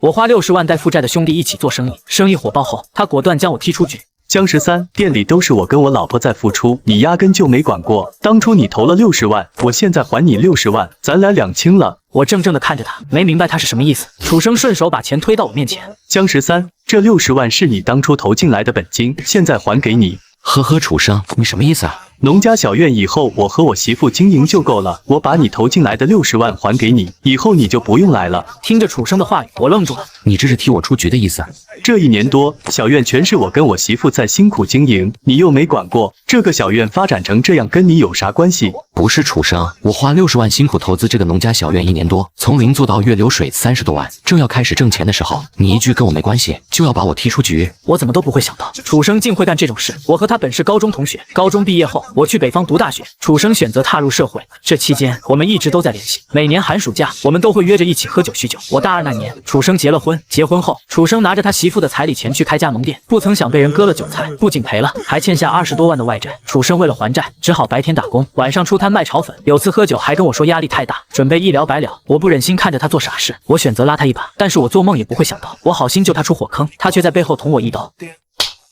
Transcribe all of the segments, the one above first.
我花60万带负债的兄弟一起做生意，生意火爆后，他果断将我踢出局。江13，店里都是我跟我老婆在付出，你压根就没管过。当初你投了60万，我现在还你60万，咱俩两清了。我怔怔地看着他，没明白他是什么意思。楚生顺手把钱推到我面前。江13，这60万是你当初投进来的本金，现在还给你。呵呵，楚生，你什么意思啊？农家小院以后我和我媳妇经营就够了，我把你投进来的60万还给你，以后你就不用来了。听着楚生的话语，我愣住了。你这是踢我出局的意思？这1年多，小院全是我跟我媳妇在辛苦经营，你又没管过，这个小院发展成这样，跟你有啥关系？不是楚生，我花60万辛苦投资这个农家小院1年多，从零做到月流水30多万，正要开始挣钱的时候，你一句跟我没关系，就要把我踢出局。我怎么都不会想到，楚生竟会干这种事。我和他本是高中同学，高中毕业后，我去北方读大学，楚生选择踏入社会。这期间，我们一直都在联系，每年寒暑假，我们都会约着一起喝酒酗酒。我大2那年，楚生结了婚，结婚后，楚生拿着他媳妇的彩礼钱去开加盟店，不曾想被人割了韭菜，不仅赔了，还欠下20多万的外债。楚生为了还债，只好白天打工，晚上出摊卖炒粉。有次喝酒还跟我说压力太大，准备一了百了。我不忍心看着他做傻事，我选择拉他一把，但是我做梦也不会想到，我好心救他出火坑，他却在背后捅我一刀。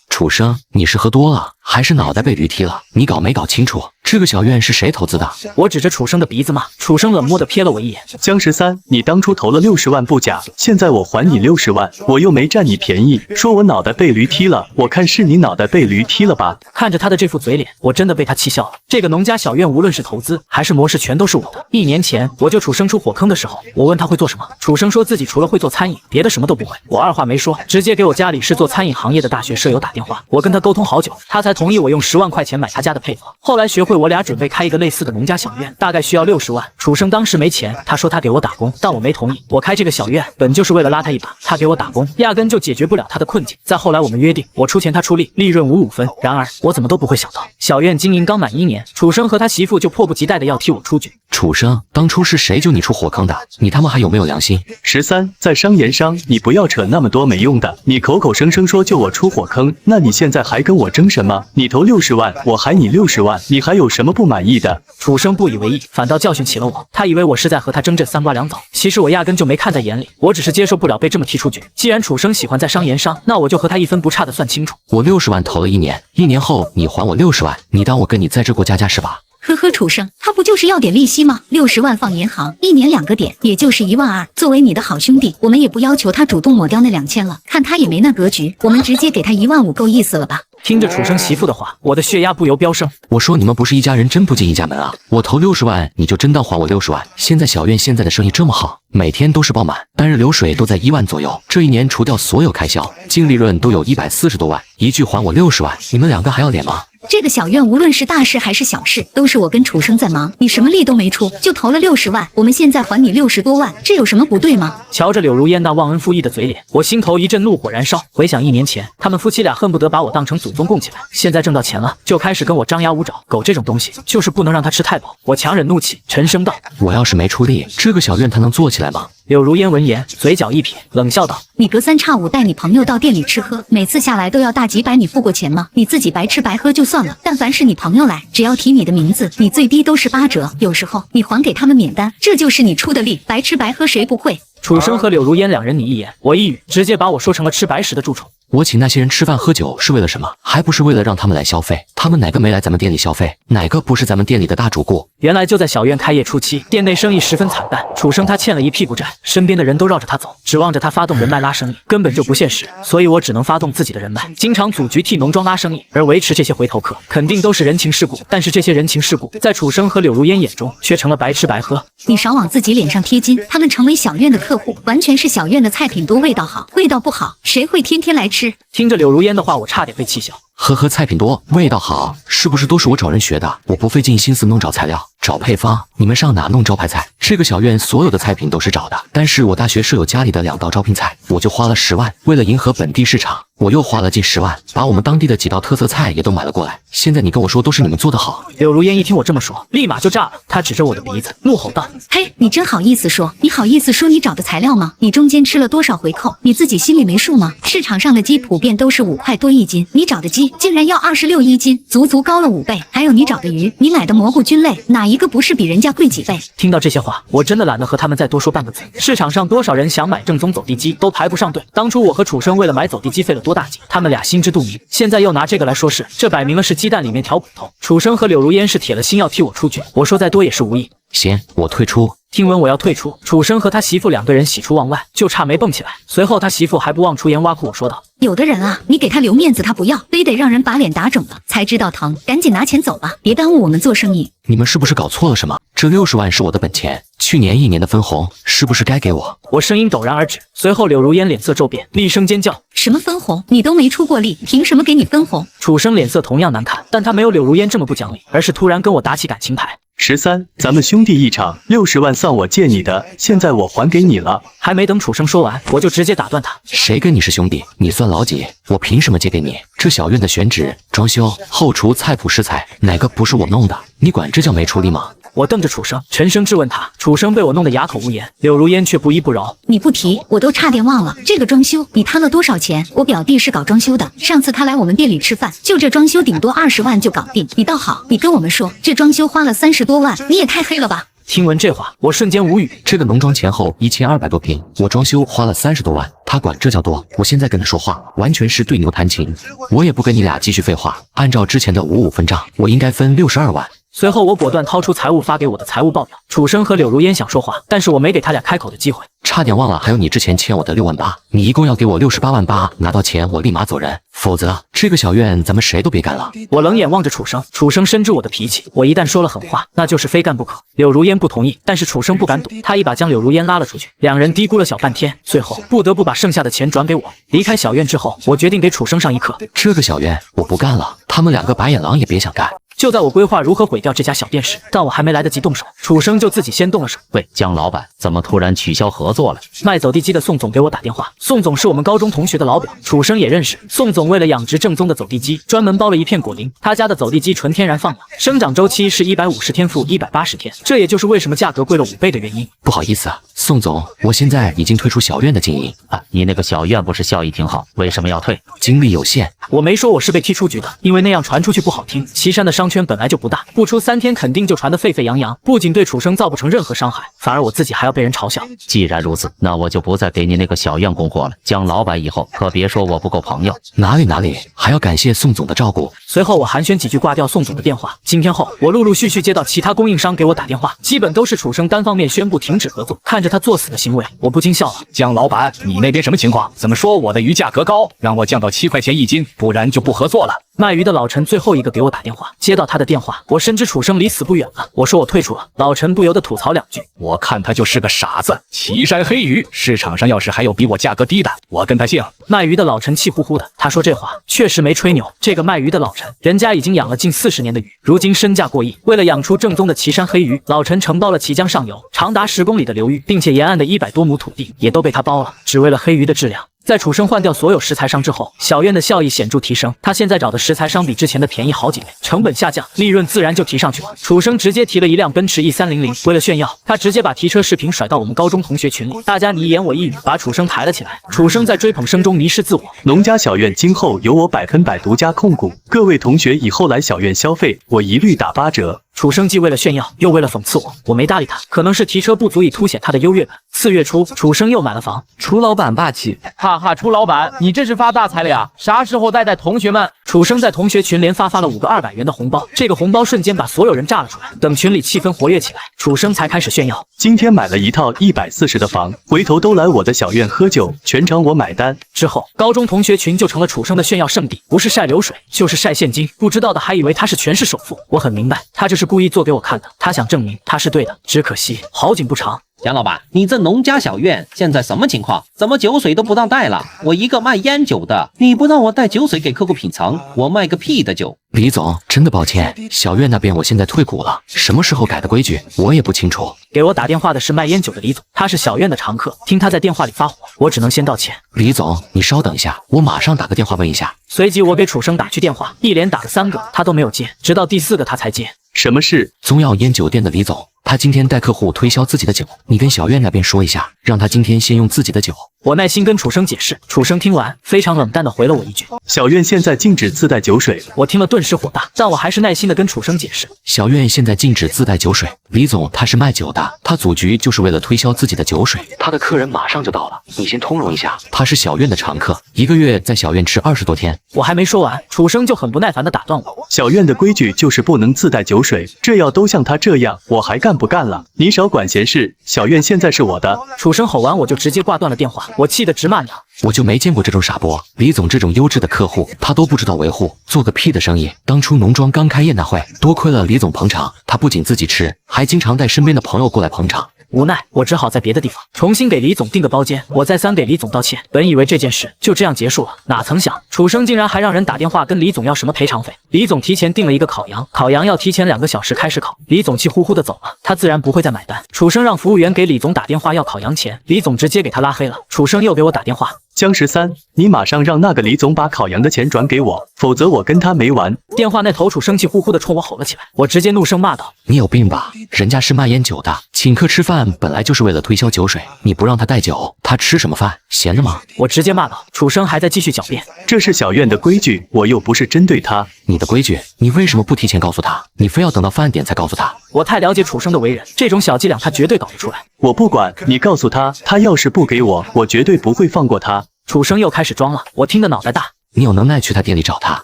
楚生，你是喝多了，还是脑袋被驴踢了？你搞没搞清楚？这个小院是谁投资的？我指着楚生的鼻子骂。楚生冷漠地瞥了我一眼。江13，你当初投了60万不假，现在我还你60万，我又没占你便宜，说我脑袋被驴踢了，我看是你脑袋被驴踢了吧？看着他的这副嘴脸，我真的被他气笑了。这个农家小院无论是投资还是模式，全都是我的。1年前我救楚生出火坑的时候，我问他会做什么，楚生说自己除了会做餐饮，别的什么都不会。我二话没说，直接给我家里是做餐饮行业的大学舍友打电话，我跟他沟通好久，他才同意我用10万块钱买他家的配方。后来学会，我俩准备开一个类似的农家小院，大概需要60万。楚生当时没钱，他说他给我打工，但我没同意。我开这个小院本就是为了拉他一把，他给我打工，压根就解决不了他的困境。再后来我们约定，我出钱他出力，利润55分。然而我怎么都不会想到，小院经营刚满1年，楚生和他媳妇就迫不及待的要踢我出局。楚生，当初是谁救你出火坑的？你他妈还有没有良心？13，在商言商，你不要扯那么多没用的。你口口声声说救我出火坑，那你现在还跟我争什么？你投60万，我还你60万，你还有什么不满意的？楚生不以为意，反倒教训起了我。他以为我是在和他争这3瓜2枣，其实我压根就没看在眼里，我只是接受不了被这么踢出局。既然楚生喜欢在商言商，那我就和他1分不差的算清楚。我60万投了1年，1年后你还我60万，你当我跟你在这过家家是吧？呵呵，楚生，他不就是要点利息吗？60万放银行，1年2个点，也就是1万2。作为你的好兄弟，我们也不要求他主动抹掉那2000了，看他也没那格局，我们直接给他1万5，够意思了吧？听着楚生媳妇的话，我的血压不由飙升。我说你们不是一家人，真不进一家门啊！我投60万，你就真当还我60万？现在小院现在的生意这么好，每天都是爆满，单日流水都在1万左右，这1年除掉所有开销，净利润都有140多万，一句还我60万，你们2个还要脸吗？这个小院无论是大事还是小事，都是我跟楚生在忙，你什么力都没出，就投了60万，我们现在还你60多万，这有什么不对吗？瞧着柳如烟那忘恩负义的嘴脸，我心头一阵怒火燃烧。回想1年前，他们夫妻俩恨不得把我当成祖宗供起来，现在挣到钱了，就开始跟我张牙舞爪。狗这种东西，就是不能让他吃太饱。我强忍怒气，沉声道：我要是没出力，这个小院他能做起来吗？柳如烟闻言，嘴角一撇，冷笑道：你隔3差5带你朋友到店里吃喝，每次下来都要大几百，你付过钱吗？你自己白吃白喝就算了，但凡是你朋友来，只要提你的名字，你最低都是8折，有时候你还给他们免单，这就是你出的力。白吃白喝谁不会？楚生和柳如烟2人你一言我一语，直接把我说成了吃白食的蛀虫。我请那些人吃饭喝酒是为了什么？还不是为了让他们来消费？他们哪个没来咱们店里消费？哪个不是咱们店里的大主顾？原来就在小院开业初期，店内生意十分惨淡，楚生他欠了一屁股债，身边的人都绕着他走，指望着他发动人脉拉生意，根本就不现实。所以我只能发动自己的人脉，经常组局替农庄拉生意，而维持这些回头客，肯定都是人情世故。但是这些人情世故，在楚生和柳如烟眼中，却成了白吃白喝。你少往自己脸上贴金，他们成为小院的客户，完全是小院的菜品多，味道好，味道不好，谁会天天来吃？听着柳如烟的话，我差点被气笑。呵呵，菜品多，味道好，是不是都是我找人学的？我不费尽心思弄找材料，找配方，你们上哪弄招牌菜？这个小院所有的菜品都是找的，但是我大学舍友家里的2道招聘菜，我就花了10万。为了迎合本地市场，我又花了近10万，把我们当地的几道特色菜也都买了过来。现在你跟我说都是你们做的好。柳如烟一听我这么说，立马就炸了，她指着我的鼻子怒吼道：嘿，你真好意思说？你好意思说你找的材料吗？你中间吃了多少回扣，你自己心里没数吗？市场上的鸡普遍都是5块多1斤，你找的鸡鸡竟然要26一斤，足足高了5倍。还有你找的鱼，你买的蘑菇菌类，哪一个不是比人家贵几倍？听到这些话，我真的懒得和他们再多说半个字。市场上多少人想买正宗走地鸡，都排不上队。当初我和楚生为了买走地鸡费了多大劲，他们俩心知肚明。现在又拿这个来说事，这摆明了是鸡蛋里面挑骨头。楚生和柳如烟是铁了心要替我出局，我说再多也是无益。行，我退出。听闻我要退出，楚生和他媳妇2个人喜出望外，就差没蹦起来。随后他媳妇还不忘出言挖苦我说道：“有的人啊，你给他留面子他不要，非得让人把脸打肿了才知道疼，赶紧拿钱走吧，别耽误我们做生意。”你们是不是搞错了什么？这60万是我的本钱，去年1年的分红是不是该给我？我声音陡然而止，随后柳如烟脸色骤变，厉声尖叫：“什么分红？你都没出过力，凭什么给你分红？”楚生脸色同样难看，但他没有柳如烟这么不讲理，而是突然跟我打起感情牌。13，咱们兄弟一场，60万算我借你的，现在我还给你了。还没等楚生说完，我就直接打断他：“谁跟你是兄弟？你算老几？我凭什么借给你？这小院的选址、装修、后厨、菜谱、食材，哪个不是我弄的？你管这叫没出力吗？”我瞪着楚生，沉声质问他。楚生被我弄得哑口无言，柳如烟却不依不饶：“你不提，我都差点忘了，这个装修你摊了多少钱？我表弟是搞装修的，上次他来我们店里吃饭，就这装修顶多20万就搞定。你倒好，你跟我们说这装修花了30多万，你也太黑了吧！”听闻这话，我瞬间无语。这个农庄前后1200多平，我装修花了30多万，他管这叫多？我现在跟他说话，完全是对牛弹琴。我也不跟你俩继续废话，按照之前的55分账，我应该分62万。随后我果断掏出财务发给我的财务报表。楚生和柳如烟想说话，但是我没给他俩开口的机会。差点忘了，还有你之前欠我的6万8，你一共要给我68万8，拿到钱我立马走人，否则这个小院咱们谁都别干了。我冷眼望着楚生，楚生深知我的脾气，我一旦说了狠话，那就是非干不可。柳如烟不同意，但是楚生不敢赌，他一把将柳如烟拉了出去，2人嘀咕了小半天，最后不得不把剩下的钱转给我。离开小院之后，我决定给楚生上一课。这个小院我不干了，他们2个白眼狼也别想干。就在我规划如何毁掉这家小店时，但我还没来得及动手，楚生就自己先动了手。喂，江老板，怎么突然取消合作了？卖走地鸡的宋总给我打电话，宋总是我们高中同学的老表，楚生也认识。宋总为了养殖正宗的走地鸡，专门包了一片果林，他家的走地鸡纯天然放养，生长周期是150天复180天，这也就是为什么价格贵了5倍的原因。不好意思啊，宋总，我现在已经退出小院的经营啊。你那个小院不是效益挺好，为什么要退？精力有限。我没说我是被踢出局的，因为那样传出去不好听。岐山的商圈本来就不大，不出3天肯定就传得沸沸扬扬，不仅对楚生造不成任何伤害，反而我自己还要被人嘲笑。既然如此，那我就不再给你那个小院供货了。江老板以后可别说我不够朋友。哪里，还要感谢宋总的照顾。随后我寒暄几句，挂掉宋总的电话。今天后，我陆陆续续接到其他供应商给我打电话，基本都是楚生单方面宣布停止合作。看着他作死的行为，我不禁笑了。江老板，你那边什么情况？怎么说我的鱼价格高，让我降到7块钱1斤，不然就不合作了？卖鱼的老陈最后一个给我打电话，接到他的电话，我深知楚生离死不远了。我说我退出了，老陈不由得吐槽2句：我看他就是个傻子。岐山黑鱼市场上要是还有比我价格低的，我跟他姓。卖鱼的老陈气呼呼的，他说这话确实没吹牛。这个卖鱼的老陈，人家已经养了近40年的鱼，如今身价过亿。为了养出正宗的岐山黑鱼，老陈承包了綦江上游长达10公里的流域，并且沿岸的100多亩土地也都被他包了，只为了黑鱼的质量。在楚生换掉所有食材商之后，小院的效益显著提升。他现在找的食材商比之前的便宜好几倍，成本下降，利润自然就提上去了。楚生直接提了一辆奔驰 E300，为了炫耀，他直接把提车视频甩到我们高中同学群里，大家你一言我一语，把楚生抬了起来。楚生在追捧声中迷失自我。农家小院今后由我100%独家控股，各位同学以后来小院消费，我一律打8折。楚生既为了炫耀，又为了讽刺我，我没搭理他。可能是提车不足以凸显他的优越感。4月初，楚生又买了房。楚老板霸气，哈哈！楚老板，你这是发大财了呀！啥时候带同学们？楚生在同学群连发了5个200元的红包，这个红包瞬间把所有人炸了出来。等群里气氛活跃起来，楚生才开始炫耀：今天买了一套140的房，回头都来我的小院喝酒，全场我买单。之后，高中同学群就成了楚生的炫耀圣地，不是晒流水，就是晒现金。不知道的还以为他是全市首富。我很明白，他这是故意做给我看的，他想证明他是对的。只可惜好景不长。蒋老板，你这农家小院现在什么情况？怎么酒水都不让带了？我一个卖烟酒的，你不让我带酒水给客户品尝，我卖个屁的酒！李总，真的抱歉，小院那边我现在退股了，什么时候改的规矩我也不清楚。给我打电话的是卖烟酒的李总，他是小院的常客，听他在电话里发火，我只能先道歉。李总，你稍等一下，我马上打个电话问一下。随即我给楚生打去电话，一连打了3个，他都没有接，直到第4个他才接。什么事？宗耀烟酒店的李总，他今天带客户推销自己的酒，你跟小院那边说一下，让他今天先用自己的酒，我耐心跟楚生解释，楚生听完非常冷淡的回了我一句：小院现在禁止自带酒水。我听了顿时火大，但我还是耐心的跟楚生解释。小院现在禁止自带酒水，李总他是卖酒的，他组局就是为了推销自己的酒水，他的客人马上就到了，你先通融一下。他是小院的常客，1个月在小院吃20多天。我还没说完，楚生就很不耐烦的打断我。小院的规矩就是不能自带酒水，这要都像他这样，我还干不干了？你少管闲事，小院现在是我的。楚生吼完我就直接挂断了电话，我气得直骂娘。我就没见过这种傻波，李总这种优质的客户，他都不知道维护，做个屁的生意！当初农庄刚开业那会，多亏了李总捧场，他不仅自己吃，还经常带身边的朋友过来捧场。无奈，我只好在别的地方重新给李总订个包间。我再三给李总道歉，本以为这件事就这样结束了，哪曾想楚生竟然还让人打电话跟李总要什么赔偿费。李总提前订了一个烤羊，烤羊要提前2个小时开始烤。李总气呼呼的走了，他自然不会再买单。楚生让服务员给李总打电话要烤羊钱，李总直接给他拉黑了。楚生又给我打电话。江13，你马上让那个李总把烤羊的钱转给我，否则我跟他没完。电话那头楚生气呼呼的冲我吼了起来，我直接怒声骂道：你有病吧？人家是卖烟酒的，请客吃饭本来就是为了推销酒水，你不让他带酒，他吃什么饭？闲着吗？我直接骂道。楚生还在继续狡辩，这是小院的规矩，我又不是针对他。你的规矩，你为什么不提前告诉他？你非要等到饭点才告诉他？我太了解楚生的为人，这种小伎俩他绝对搞得出来。我不管，你告诉他，他要是不给我，我绝对不会放过他。楚生又开始装了，我听得脑袋大。你有能耐去他店里找他，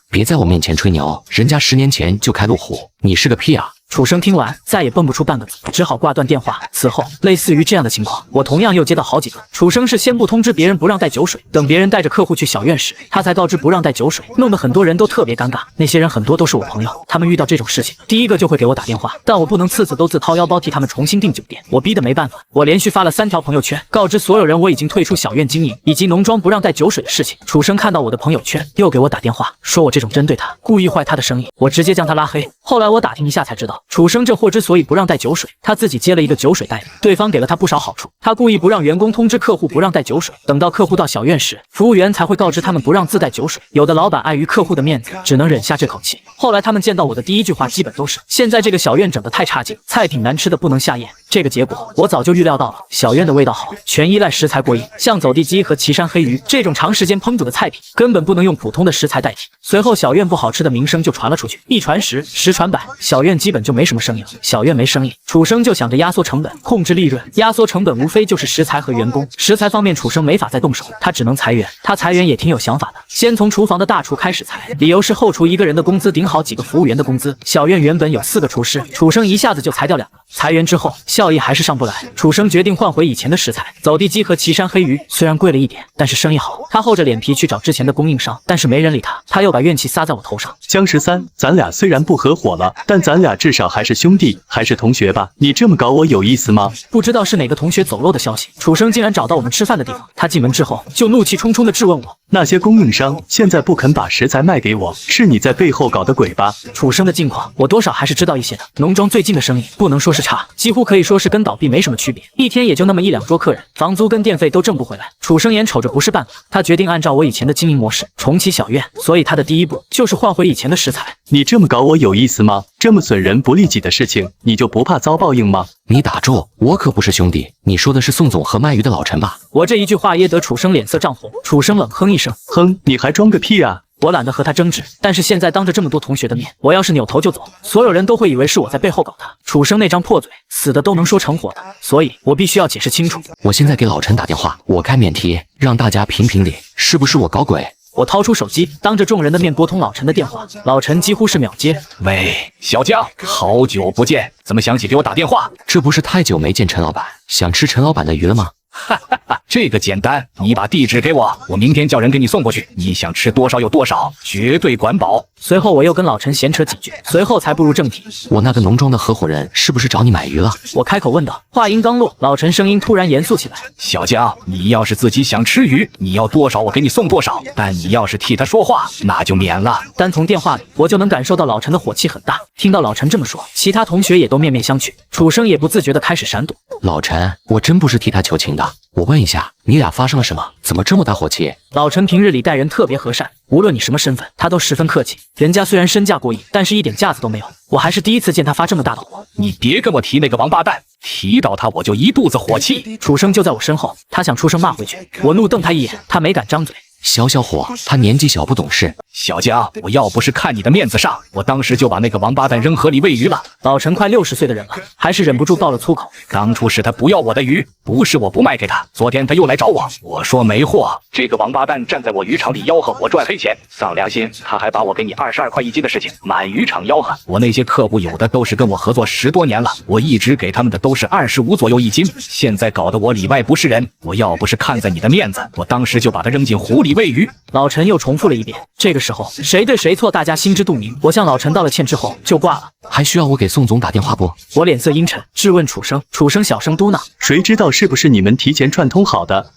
别在我面前吹牛，人家10年前就开路虎，你是个屁啊！楚生听完再也蹦不出半个字，只好挂断电话。此后类似于这样的情况，我同样又接到好几个。楚生是先不通知别人不让带酒水，等别人带着客户去小院时，他才告知不让带酒水，弄得很多人都特别尴尬。那些人很多都是我朋友，他们遇到这种事情，第一个就会给我打电话，但我不能次次都自掏腰包替他们重新订酒店，我逼得没办法。我连续发了3条朋友圈，告知所有人我已经退出小院经营以及农庄不让带酒水的事情。楚生看到我的朋友圈，又给我打电话，说我这种针对他，故意坏他的生意，我直接将他拉黑。后来我打听一下才知道，楚生这货之所以不让带酒水，他自己接了一个酒水代理，对方给了他不少好处。他故意不让员工通知客户不让带酒水，等到客户到小院时，服务员才会告知他们不让自带酒水。有的老板碍于客户的面子，只能忍下这口气。后来他们见到我的第一句话基本都是：现在这个小院整得太差劲，菜品难吃的不能下咽。这个结果我早就预料到了，小院的味道好，全依赖食材过硬，像走地鸡和岐山黑鱼这种长时间烹煮的菜品，根本不能用普通的食材代替。随后小院不好吃的名声就传了出去，一传十，十传百，小院基本就没什么生意了。小院没生意，楚生就想着压缩成本，控制利润。压缩成本无非就是食材和员工。食材方面，楚生没法再动手，他只能裁员。他裁员也挺有想法的，先从厨房的大厨开始裁，理由是后厨一个人的工资顶好几个服务员的工资。小院原本有4个厨师，楚生一下子就裁掉2个。裁员之后，效益还是上不来。楚生决定换回以前的食材，走地鸡和岐山黑鱼虽然贵了一点，但是生意好。他厚着脸皮去找之前的供应商，但是没人理他，他又把怨气撒在我头上。江13，咱俩虽然不合伙了，但咱俩至少还是兄弟，还是同学吧？你这么搞我有意思吗？不知道是哪个同学走漏的消息，楚生竟然找到我们吃饭的地方。他进门之后就怒气冲冲地质问我：那些供应商现在不肯把食材卖给我，是你在背后搞的鬼吧？楚生的近况我多少还是知道一些的。农庄最近的生意不能说是差，几乎可以说是跟倒闭没什么区别，一天也就那么1、2桌客人，房租跟电费都挣不回来。楚生眼瞅着不是办法，他决定按照我以前的经营模式重启小院，所以他的第一步就是换回以前的食材。你这么搞我有意思吗？这么损人不利己的事情，你就不怕遭报应吗？你打住，我可不是兄弟。你说的是宋总和卖鱼的老陈吧？我这一句话噎得楚生脸色涨红。楚生冷哼一声，哼，你还装个屁啊！我懒得和他争执，但是现在当着这么多同学的面，我要是扭头就走，所有人都会以为是我在背后搞他。楚生那张破嘴，死的都能说成活的，所以我必须要解释清楚。我现在给老陈打电话，我开免提，让大家评评理，是不是我搞鬼？我掏出手机，当着众人的面拨通老陈的电话，老陈几乎是秒接。喂，小江，好久不见，怎么想起给我打电话？这不是太久没见陈老板，想吃陈老板的鱼了吗？哈哈哈，这个简单，你把地址给我，我明天叫人给你送过去。你想吃多少有多少，绝对管饱。随后我又跟老陈闲扯几句，随后才步入正题。我那个农庄的合伙人是不是找你买鱼了？我开口问道。话音刚落，老陈声音突然严肃起来。小江，你要是自己想吃鱼，你要多少我给你送多少，但你要是替他说话，那就免了。单从电话里我就能感受到老陈的火气很大。听到老陈这么说，其他同学也都面面相觑，楚生也不自觉地开始闪躲。老陈，我真不是替他求情的。我问一下，你俩发生了什么？怎么这么大火气？老陈平日里待人特别和善，无论你什么身份，他都十分客气。人家虽然身价过亿，但是一点架子都没有。我还是第一次见他发这么大的火。你别跟我提那个王八蛋，提到他我就一肚子火气。楚生就在我身后，他想出声骂回去，我怒瞪他一眼，他没敢张嘴。小伙，他年纪小不懂事。小江，我要不是看你的面子上，我当时就把那个王八蛋扔河里喂鱼了。老陈快60岁的人了，还是忍不住爆了粗口。当初是他不要我的鱼，不是我不卖给他。昨天他又来找我，我说没货。这个王八蛋站在我渔场里吆喝我赚黑钱，丧良心，他还把我给你22块1斤的事情满渔场吆喝。我那些客户有的都是跟我合作10多年了，我一直给他们的都是25左右1斤，现在搞得我里外不是人。我要不是看在你的面子，我当时就把他扔进湖里喂鱼。老陈又重复了一遍。这个时候谁对谁错，大家心知肚明。我向老陈道了歉之后就挂了。还需要我给宋总打电话不？我脸色阴沉，质问楚生。楚生小声嘟囔：谁知道是不是你们提前串通好的？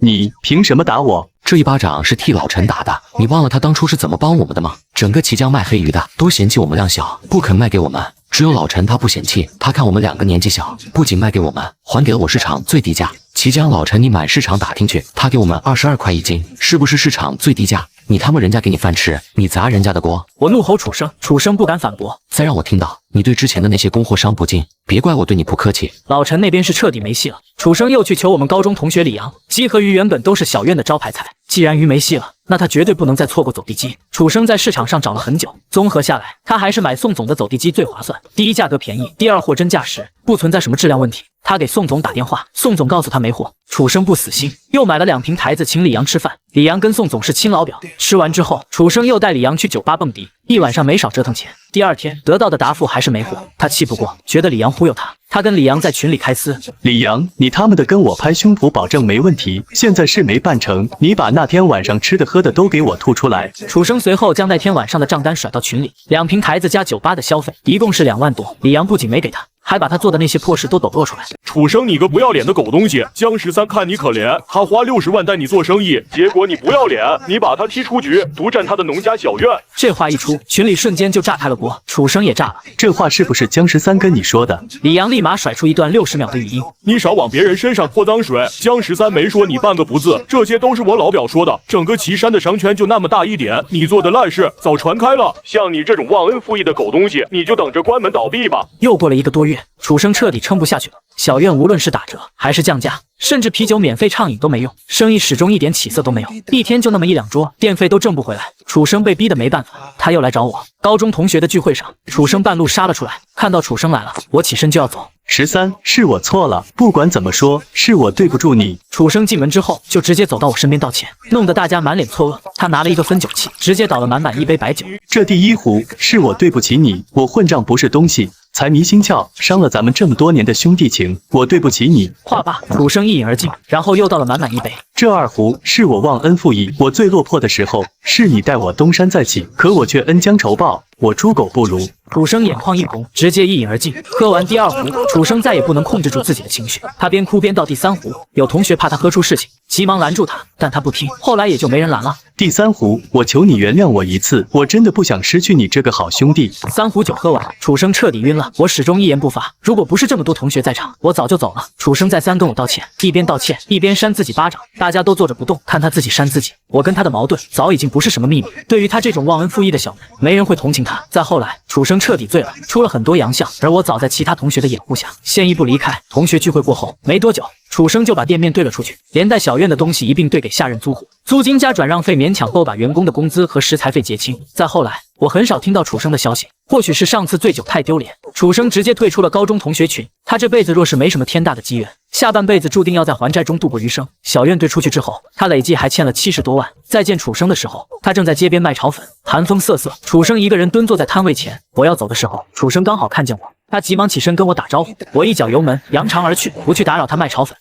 你凭什么打我？这一巴掌是替老陈打的，你忘了他当初是怎么帮我们的吗？整个綦江卖黑鱼的都嫌弃我们量小，不肯卖给我们，只有老陈他不嫌弃，他看我们2个年纪小，不仅卖给我们，还给了我市场最低价。綦江老陈，你满市场打听去，他给我们22块1斤，是不是市场最低价？你他妈人家给你饭吃，你砸人家的锅！我怒吼楚生，楚生不敢反驳。再让我听到你对之前的那些供货商不敬，别怪我对你不客气。老陈那边是彻底没戏了。楚生又去求我们高中同学李阳，鸡和鱼原本都是小院的招牌菜，既然鱼没戏了，那他绝对不能再错过走地鸡。楚生在市场上找了很久，综合下来，他还是买宋总的走地鸡最划算。第一，价格便宜；第二，货真价实，不存在什么质量问题。他给宋总打电话，宋总告诉他没货。楚生不死心，又买了2瓶台子请李阳吃饭。李阳跟宋总是亲老表，吃完之后，楚生又带李阳去酒吧蹦迪，一晚上没少折腾钱。第2天得到的答复还是没货，他气不过，觉得李阳忽悠他，他跟李阳在群里开撕。李阳，你他妈的跟我拍胸脯保证没问题，现在事没办成，你把那天晚上吃的喝的都给我吐出来。楚生随后将那天晚上的账单甩到群里，2瓶台子加酒吧的消费，一共是2万多。李阳不仅没给他，还把他做的那些破事都抖落出来。楚生，你个不要脸的狗东西！江13看你可怜，他花60万带你做生意，结果你不要脸，你把他踢出局，独占他的农家小院。这话一出，群里瞬间就炸开了锅，楚生也炸了。这话是不是江13跟你说的？李阳立马甩出一段60秒的语音。你少往别人身上泼脏水，江13没说你半个不字，这些都是我老表说的。整个岐山的商圈就那么大一点，你做的烂事早传开了。像你这种忘恩负义的狗东西，你就等着关门倒闭吧。又过了1个多月，楚生彻底撑不下去了。小院无论是打折还是降价，甚至啤酒免费畅饮都没用，生意始终一点起色都没有，一天就那么1、2桌，电费都挣不回来。楚生被逼得没办法，他又来找我。高中同学的聚会上，楚生半路杀了出来，看到楚生来了，我起身就要走。13，是我错了，不管怎么说，是我对不住你。楚生进门之后，就直接走到我身边道歉，弄得大家满脸错愕。他拿了一个分酒器，直接倒了满满1杯白酒。这第1壶是我对不起你，我混账不是东西，财迷心窍，伤了咱们这么多年的兄弟情，我对不起你。话罢，楚生一饮而尽，然后又倒了满满1杯。这2壶是我忘恩负义，我最落魄的时候，是你带我东山再起，可我却恩将仇报，我猪狗不如。楚生眼眶一红，直接一饮而尽。喝完第2壶，楚生再也不能控制住自己的情绪，他边哭边倒第3壶。有同学怕他喝出事情，急忙拦住他，但他不听，后来也就没人拦了。第3壶，我求你原谅我一次，我真的不想失去你这个好兄弟。3壶酒喝完，楚生彻底晕了，我始终一言不发。如果不是这么多同学在场，我早就走了。楚生再三跟我道歉，一边道歉一边扇自己巴掌，大家都坐着不动，看他自己扇自己。我跟他的矛盾早已经不是什么秘密，对于他这种忘恩负义的小人，没人会同情他。再后来，楚生彻底醉了，出了很多洋相，而我早在其他同学的掩护下，先一步离开。同学聚会过后没多久，楚生就把店面兑了出去，连带小院的东西一并兑给下任租户，租金加转让费勉强够把员工的工资和食材费结清。再后来，我很少听到楚生的消息，或许是上次醉酒太丢脸，楚生直接退出了高中同学群。他这辈子若是没什么天大的机缘，下半辈子注定要在还债中度过余生。小院兑出去之后，他累计还欠了70多万。再见楚生的时候，他正在街边卖炒粉，寒风瑟瑟，楚生一个人蹲坐在摊位前。我要走的时候，楚生刚好看见我，他急忙起身跟我打招呼，我一脚油门扬长而去，不去打扰他卖炒粉。